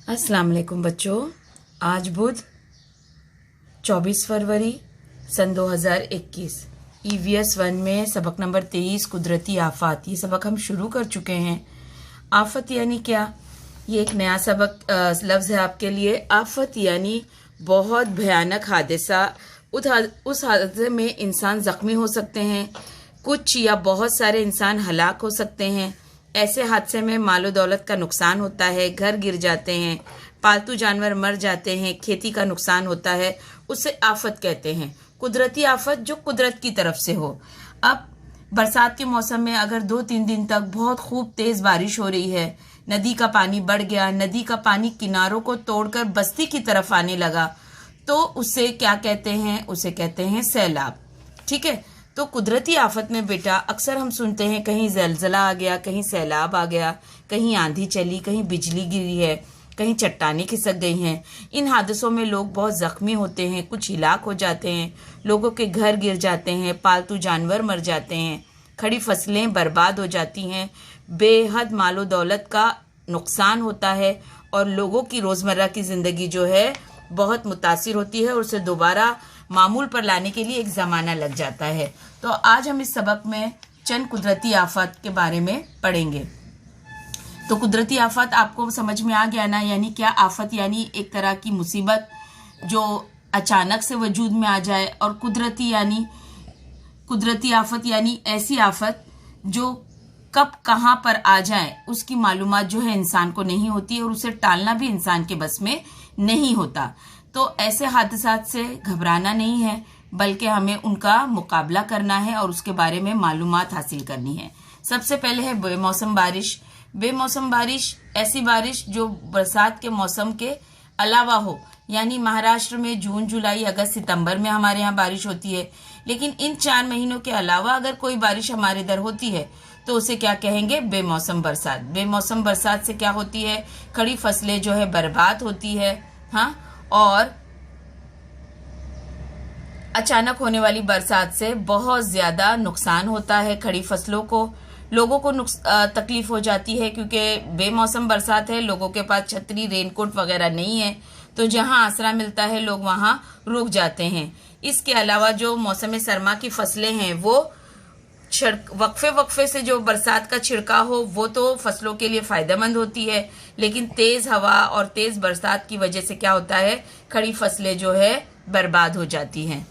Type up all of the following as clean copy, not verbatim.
अस्सलाम वालेकुम बच्चों। आज बुध 24 फरवरी सन 2021 EVS 1 में सबक नंबर 23 कुदरती आफत, ये सबक हम शुरू कर चुके हैं। आफत यानी क्या? ये एक नया सबक लफ्ज़ है आपके लिए। आफत यानी बहुत भयानक हादसा। उस हादसे में इंसान ज़ख्मी हो सकते हैं, कुछ या बहुत सारे इंसान हलाक हो सकते हैं। ऐसे हादसे में मालो दौलत का नुकसान होता है, घर गिर जाते हैं, पालतू जानवर मर जाते हैं, खेती का नुकसान होता है, उसे आफत कहते हैं। कुदरती आफत जो कुदरत की तरफ से हो। अब बरसात के मौसम में अगर 2-3 दिन तक बहुत खूब तेज बारिश हो रही है, नदी का पानी बढ़ गया, नदी का पानी किनारों को तोड़कर बस्ती की तरफ आने लगा, तो उसे क्या कहते हैं? उसे कहते हैं सैलाब। ठीक है। तो कुदरती आफत में बेटा अक्सर हम सुनते हैं कहीं ज़लज़ला आ गया, कहीं सैलाब आ गया, कहीं आंधी चली, कहीं बिजली गिरी है, कहीं चट्टानें खिसक गई हैं। इन हादसों में लोग बहुत ज़ख्मी होते हैं, कुछ हिलाक हो जाते हैं, लोगों के घर गिर जाते हैं, पालतू जानवर मर जाते हैं, खड़ी फसलें बर्बाद हो जाती हैं, बेहद मालो दौलत का नुकसान होता है और लोगों की रोज़मर्रा की ज़िंदगी जो है बहुत मुतासिर होती है और उसे दोबारा मामूल पर लाने के लिए एक ज़माना लग जाता है। तो आज हम इस सबक में चंद कुदरती आफत के बारे में पढ़ेंगे। तो कुदरती आफत आपको समझ में आ गया ना? यानी क्या? आफत यानी एक तरह की मुसीबत जो अचानक से वजूद में आ जाए, और कुदरती आफत यानी ऐसी आफत जो कब कहाँ पर आ जाए उसकी मालूमात जो है इंसान को नहीं होती और उसे टालना भी इंसान के बस में नहीं होता। तो ऐसे हादसात से घबराना नहीं है, बल्कि हमें उनका मुकाबला करना है और उसके बारे में मालूमात हासिल करनी है। सबसे पहले है बेमौसम बारिश। बेमौसम बारिश ऐसी बारिश जो बरसात के मौसम के अलावा हो, यानी महाराष्ट्र में जून, जुलाई, अगस्त, सितंबर में हमारे यहाँ बारिश होती है, लेकिन इन 4 महीनों के अलावा अगर कोई बारिश हमारे इधर होती है तो उसे क्या कहेंगे? बेमौसम बरसात। बेमौसम बरसात से क्या होती है? खड़ी फसलें जो है बर्बाद होती है। हाँ, और अचानक होने वाली बरसात से बहुत ज्यादा नुकसान होता है खड़ी फसलों को, लोगों को तकलीफ हो जाती है, क्योंकि बेमौसम बरसात है, लोगों के पास छतरी, रेनकोट वगैरह नहीं है, तो जहां आसरा मिलता है लोग वहां रुक जाते हैं। इसके अलावा जो मौसम सरमा की फसलें हैं वो वक्फे से जो बरसात का छिड़काव हो वो तो फसलों के लिए फायदेमंद होती है, लेकिन तेज हवा और तेज बरसात की वजह से क्या होता है? खड़ी फसलें जो है बर्बाद हो जाती हैं।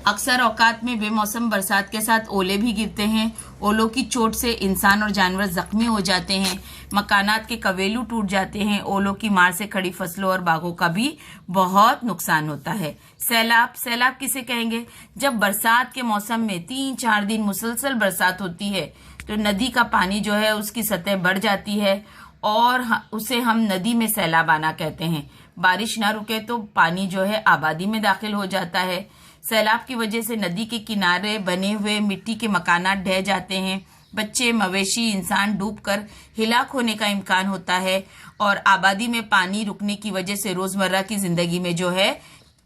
अक्सर औकात में बेमौसम बरसात के साथ ओले भी गिरते हैं। ओलों की चोट से इंसान और जानवर जख्मी हो जाते हैं, मकानात के कवेलू टूट जाते हैं। ओलों की मार से खड़ी फसलों और बागों का भी बहुत नुकसान होता है। सैलाब। सैलाब किसे कहेंगे? जब बरसात के मौसम में 3-4 दिन मुसलसल बरसात होती है तो नदी का पानी जो है उसकी सतह बढ़ जाती है और उसे हम नदी में सैलाब आना कहते हैं। बारिश ना रुके तो पानी जो है आबादी में दाखिल हो जाता है। सैलाब की वजह से नदी के किनारे बने हुए मिट्टी के मकानात ढह जाते हैं, बच्चे, मवेशी, इंसान डूबकर हिलाक होने का इम्कान होता है और आबादी में पानी रुकने की वजह से रोजमर्रा की जिंदगी में जो है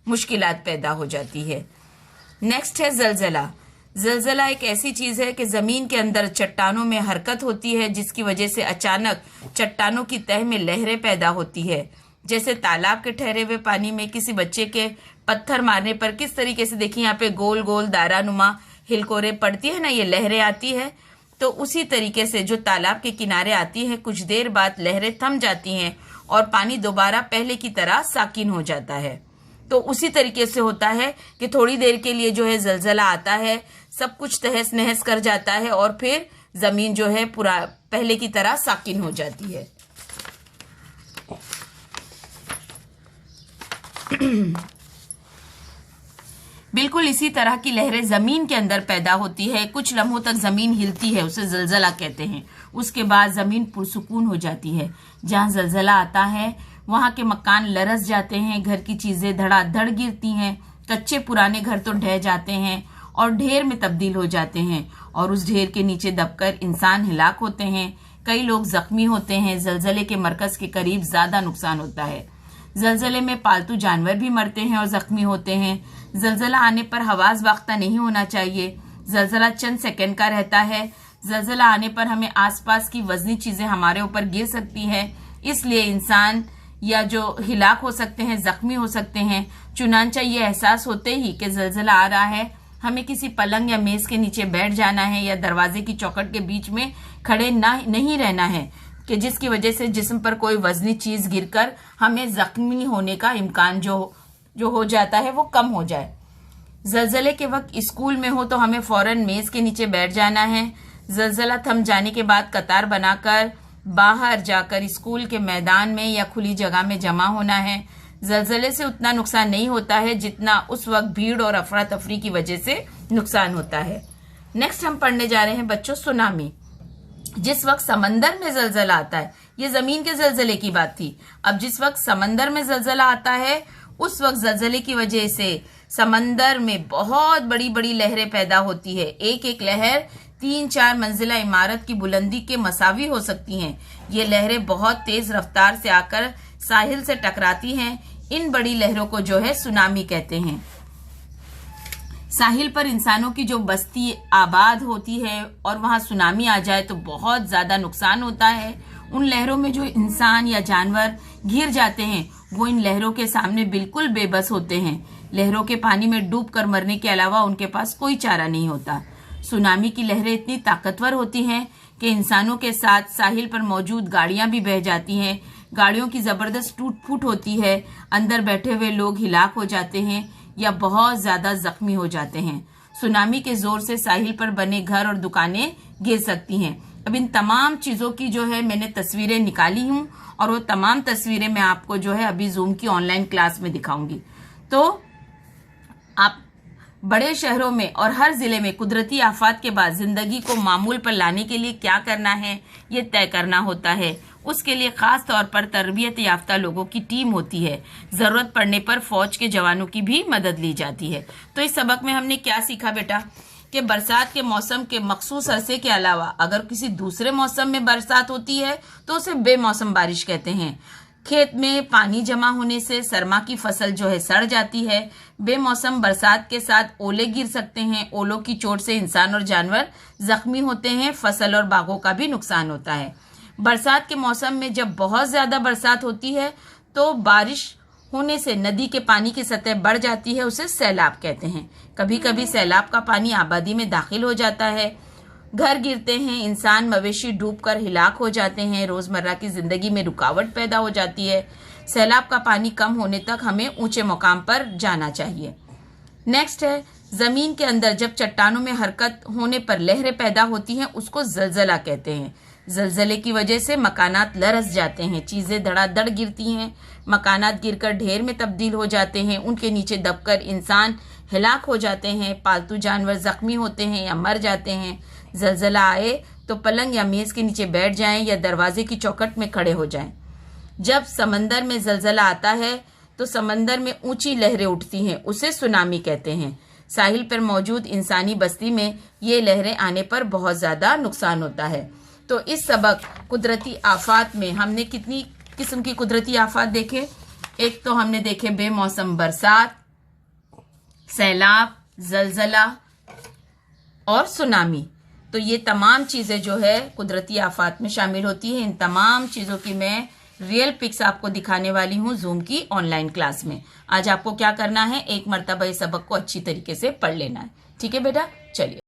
मुश्किलात पैदा हो जाती है। नेक्स्ट है जलजला। जलजला एक ऐसी चीज है कि जमीन के अंदर चट्टानों में हरकत होती है, जिसकी वजह से अचानक चट्टानों की तह में लहरें पैदा होती है। जैसे तालाब के ठहरे हुए पानी में किसी बच्चे के पत्थर मारने पर किस तरीके से देखिए यहाँ पे गोल गोल दायरानुमा हिलकोरे पड़ती है ना, ये लहरें आती है। तो उसी तरीके से जो तालाब के किनारे आती है, कुछ देर बाद लहरें थम जाती हैं और पानी दोबारा पहले की तरह साकिन हो जाता है। तो उसी तरीके से होता है कि थोड़ी देर के लिए जो है जलजला आता है, सब कुछ तहस नहस कर जाता है और फिर जमीन जो है पूरा पहले की तरह साकिन हो जाती है। बिल्कुल इसी तरह की लहरें जमीन के अंदर पैदा होती है। कुछ लम्हों तक जमीन हिलती है, उसे जलजला कहते हैं। उसके बाद जमीन पुरसुकून हो जाती है। जहां जलजला आता है वहां के मकान लरस जाते हैं, घर की चीजें धड़ाधड़ गिरती हैं, कच्चे पुराने घर तो ढह जाते हैं और ढेर में तब्दील हो जाते हैं और उस ढेर के नीचे दबकर इंसान हिलाक होते हैं। कई लोग जख्मी होते हैं। जलजले के मरकज के करीब ज्यादा नुकसान होता है। जलजले में पालतू जानवर भी मरते हैं और जख्मी होते हैं। जलजला आने पर हवास बाख्ता नहीं होना चाहिए। जलजला चंद सेकंड का रहता है। जलजला आने पर हमें आसपास की वजनी चीजें हमारे ऊपर गिर सकती हैं। इसलिए इंसान या जो हिलाक हो सकते हैं, जख्मी हो सकते हैं। चुनांचा ये एहसास होते ही कि जलजला आ रहा है, हमें किसी पलंग या मेज के नीचे बैठ जाना है या दरवाजे की चौखट के बीच में खड़े नहीं रहना है कि जिसकी वजह से जिस्म पर कोई वजनी चीज गिरकर हमें जख्मी होने का इम्कान जो हो जाता है वो कम हो जाए। जलजले के वक्त स्कूल में हो तो हमें फौरन मेज के नीचे बैठ जाना है। जलजला थम जाने के बाद कतार बनाकर बाहर जाकर स्कूल के मैदान में या खुली जगह में जमा होना है। जलजले से उतना नुकसान नहीं होता है जितना उस वक्त भीड़ और अफरा तफरी की वजह से नुकसान होता है। नेक्स्ट हम पढ़ने जा रहे हैं बच्चों सुनामी। जिस वक्त समंदर में जलजला आता है, ये जमीन के जलजले की बात थी। अब जिस वक्त समंदर में जलजला आता है उस वक्त जलजले की वजह से समंदर में बहुत बड़ी बड़ी लहरें पैदा होती है। एक एक लहर 3-4 मंजिला इमारत की बुलंदी के मसावी हो सकती हैं। ये लहरें बहुत तेज रफ्तार से आकर साहिल से टकराती हैं। इन बड़ी लहरों को जो है सुनामी कहते हैं। साहिल पर इंसानों की जो बस्ती आबाद होती है और वहां सुनामी आ जाए तो बहुत ज्यादा नुकसान होता है। उन लहरों में जो इंसान या जानवर घिर जाते हैं वो इन लहरों के सामने बिल्कुल बेबस होते हैं। लहरों के पानी में डूब कर मरने के अलावा उनके पास कोई चारा नहीं होता। सुनामी की लहरें इतनी ताकतवर होती हैं कि इंसानों के साथ साहिल पर मौजूद गाड़ियां भी बह जाती हैं। गाड़ियों की जबरदस्त टूट फूट होती है। अंदर बैठे हुए लोग हिलाक हो जाते हैं या बहुत ज्यादा जख्मी हो जाते हैं। सुनामी के जोर से साहिल पर बने घर और दुकानें गिर सकती हैं। अब इन तमाम चीजों की जो है मैंने तस्वीरें निकाली हूं और वो तमाम तस्वीरें मैं आपको जो है अभी जूम की ऑनलाइन क्लास में दिखाऊंगी। तो आप बड़े शहरों में और हर जिले में कुदरती आफात के बाद जिंदगी को मामूल पर लाने के लिए क्या करना है ये तय करना होता है। उसके लिए खास तौर पर तरबियत याफ्ता लोगों की टीम होती है। जरूरत पड़ने पर फौज के जवानों की भी मदद ली जाती है। तो इस सबक में हमने क्या सीखा बेटा कि बरसात के मौसम के मखसूस अरसे के अलावा अगर किसी दूसरे मौसम में बरसात होती है तो उसे बेमौसम बारिश कहते हैं। खेत में पानी जमा होने से सरमा की फसल जो है सड़ जाती है। बेमौसम बरसात के साथ ओले गिर सकते हैं। ओलों की चोट से इंसान और जानवर जख्मी होते हैं। फसल और बागों का भी नुकसान होता है। बरसात के मौसम में जब बहुत ज्यादा बरसात होती है तो बारिश होने से नदी के पानी की सतह बढ़ जाती है, उसे सैलाब कहते हैं। कभी कभी सैलाब का पानी आबादी में दाखिल हो जाता है। घर गिरते हैं, इंसान मवेशी डूबकर हिलाक हो जाते हैं। रोजमर्रा की जिंदगी में रुकावट पैदा हो जाती है। सैलाब का पानी कम होने तक हमें ऊंचे मुकाम पर जाना चाहिए। नेक्स्ट है जमीन के अंदर जब चट्टानों में हरकत होने पर लहरें पैदा होती हैं उसको जलजला कहते हैं। जलजले की वजह से मकानात लरस जाते हैं, चीजें धड़ाधड़ गिरती हैं, मकानात गिरकर ढेर में तब्दील हो जाते हैं, उनके नीचे दबकर इंसान हिलाक हो जाते हैं, पालतू जानवर जख्मी होते हैं या मर जाते हैं। जलजला आए तो पलंग या मेज के नीचे बैठ जाएं या दरवाजे की चौखट में खड़े हो जाएं। जब समंदर में जलजला आता है तो समंदर में ऊंची लहरें उठती हैं, उसे सुनामी कहते हैं। साहिल पर मौजूद इंसानी बस्ती में ये लहरें आने पर बहुत ज्यादा नुकसान होता है। तो इस सबक कुदरती आफात में हमने कितनी किस्म की कुदरती आफात देखे। एक तो हमने देखे बेमौसम बरसात, सैलाब, जलजला और सुनामी। तो ये तमाम चीजें जो है कुदरती आफात में शामिल होती है। इन तमाम चीजों की मैं रियल पिक्स आपको दिखाने वाली हूँ जूम की ऑनलाइन क्लास में। आज आपको क्या करना है, एक मर्तबा इस सबक को अच्छी तरीके से पढ़ लेना है। ठीक है बेटा, चलिए।